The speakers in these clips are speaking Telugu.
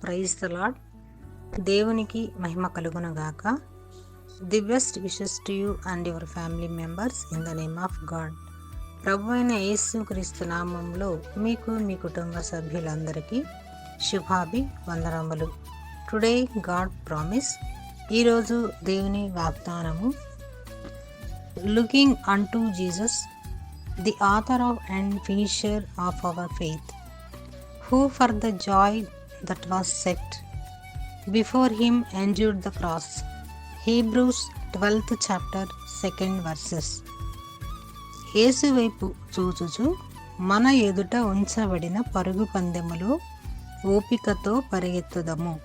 Praise the Lord. దేవునికి మహిమ కలుగునగాక. The best wishes to you and your family members in the name of God. ప్రభు అయిన యేసు క్రీస్తు నామంలో మీకు మీ కుటుంబ సభ్యులందరికీ శుభాభివందనములు. Today God promise. ఈరోజు దేవుని వాగ్దానము, looking unto Jesus, the author of and finisher of our faith, who for the joy that was set before him endured the cross. Hebrews 12th chapter 2nd verses. యేసు వైపు చూచుచు మన ఎదుట ఉంచబడిన పరుగు పందెములో ఓపికతో పరిగెత్తుదము.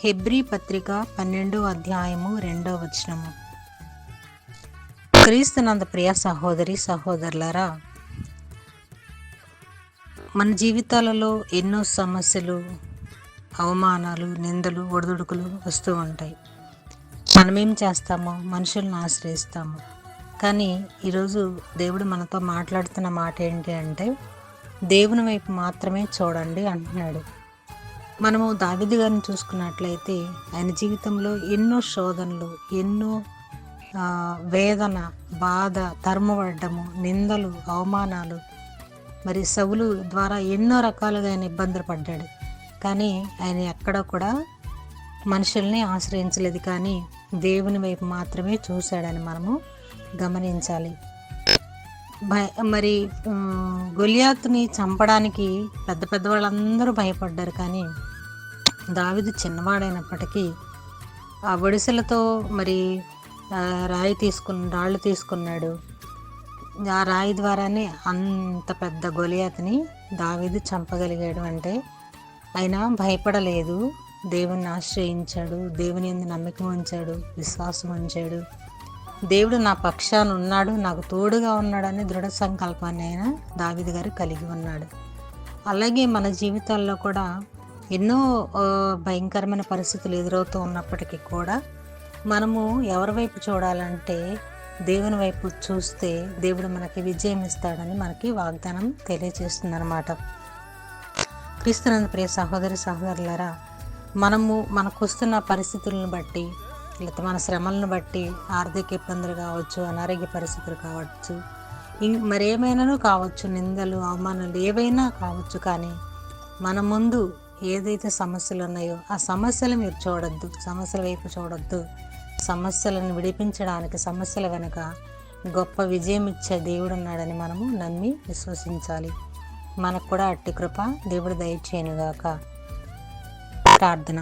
హెబ్రీ పత్రిక 12వ అధ్యాయము 2వ వచనము. క్రీస్తునందు ప్రియ సహోదరి సహోదరులారా, మన జీవితాలలో ఎన్నో సమస్యలు, అవమానాలు, నిందలు, ఒడిదుడుకులు వస్తూ ఉంటాయి. మనమేం చేస్తామో మనుషులను ఆశ్రయిస్తాము. కానీ ఈరోజు దేవుడు మనతో మాట్లాడుతున్న మాట ఏంటి అంటే, దేవుని వైపు మాత్రమే చూడండి అంటున్నాడు. మనము దావీదు గారిని చూసుకున్నట్లయితే ఆయన జీవితంలో ఎన్నో శోధనలు, ఎన్నో వేదన, బాధ, తరుమబడ్డము, నిందలు, అవమానాలు, మరి సౌలు ద్వారా ఎన్నో రకాలుగా ఆయన ఇబ్బందులు పడ్డాడు. కానీ ఆయన ఎక్కడ కూడా మనుషుల్ని ఆశ్రయించలేదు, కానీ దేవుని వైపు మాత్రమే చూశాడని మనము గమనించాలి. మరి గొలియాతుని చంపడానికి పెద్ద పెద్ద వాళ్ళందరూ భయపడ్డారు. కానీ దావీదు చిన్నవాడైనప్పటికీ ఆ ఒడిసెలతో మరి రాళ్ళు తీసుకున్నాడు. ఆ రాయి ద్వారానే అంత పెద్ద గొలియాతుని దావీదు చంపగలిగాడు. అంటే ఆయన భయపడలేదు, దేవుని ఆశ్రయించాడు, దేవుని యందు నమ్మకం ఉంచాడు, విశ్వాసం ఉంచాడు. దేవుడు నా పక్షాన ఉన్నాడు, నాకు తోడుగా ఉన్నాడని దృఢ సంకల్పాన్ని ఆయన దావీదు గారు కలిగి ఉన్నాడు. అలాగే మన జీవితాల్లో కూడా ఎన్నో భయంకరమైన పరిస్థితులు ఎదురవుతూ ఉన్నప్పటికీ కూడా మనము ఎవరి వైపు చూడాలంటే దేవుని వైపు చూస్తే దేవుడు మనకి విజయం ఇస్తాడని మనకి వాగ్దానం తెలియజేస్తుంది అన్నమాట. క్రీస్తునందు ప్రియ సహోదరి సహోదరులారా, మనకు వస్తున్న పరిస్థితులను బట్టి, లేకపోతే మన శ్రమలను బట్టి, ఆర్థిక ఇబ్బందులు కావచ్చు, అనారోగ్య పరిస్థితులు కావచ్చు, మరేమైనాను కావచ్చు, నిందలు, అవమానాలు ఏవైనా కావచ్చు, కానీ మన ముందు ఏదైతే సమస్యలు ఉన్నాయో ఆ సమస్యలు మీరు చూడొద్దు, సమస్యల వైపు చూడొద్దు. సమస్యలను విడిపించడానికి, సమస్యల వెనుక గొప్ప విజయం ఇచ్చే దేవుడు ఉన్నాడని మనము నమ్మి విశ్వసించాలి. మనకు కూడా అట్టి కృప దేవుడు దయచేయనుగాక. ప్రార్థన.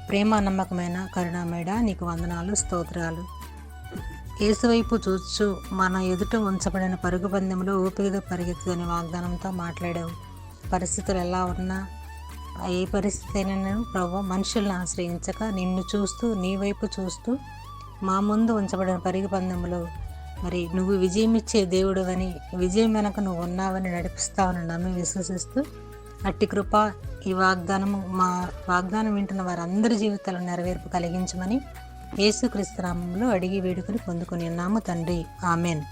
ప్రేమ నమ్మకమైన కరుణామయుడ, నీకు వందనాలు, స్తోత్రాలు. యేసువైపు చూచు మన ఎదుట ఉంచబడిన పరుగు పందెంలో ఓపికగా పరిగెత్తుదని వాగ్దానంతో మాట్లాడావు. పరిస్థితులు ఎలా ఉన్నా, ఏ పరిస్థితి అయినా నేను ప్రభు మనుషులను ఆశ్రయించక నిన్ను చూస్తూ, నీ వైపు చూస్తూ మా ముందు ఉంచబడిన పరుగు పందెంలో మరి నువ్వు విజయం ఇచ్చే దేవుడు అని, విజయం వెనక నువ్వు ఉన్నావని, నడిపిస్తావని నమ్మి విశ్వసిస్తూ అట్టి కృప ఈ వాగ్దానము, మా వాగ్దానం వింటున్న వారందరి జీవితాలను నెరవేర్పు కలిగించమని యేసుక్రీస్తు నామములో అడిగి వేడుకొని పొందుకొని ఉన్నాము తండ్రి. ఆమెన్.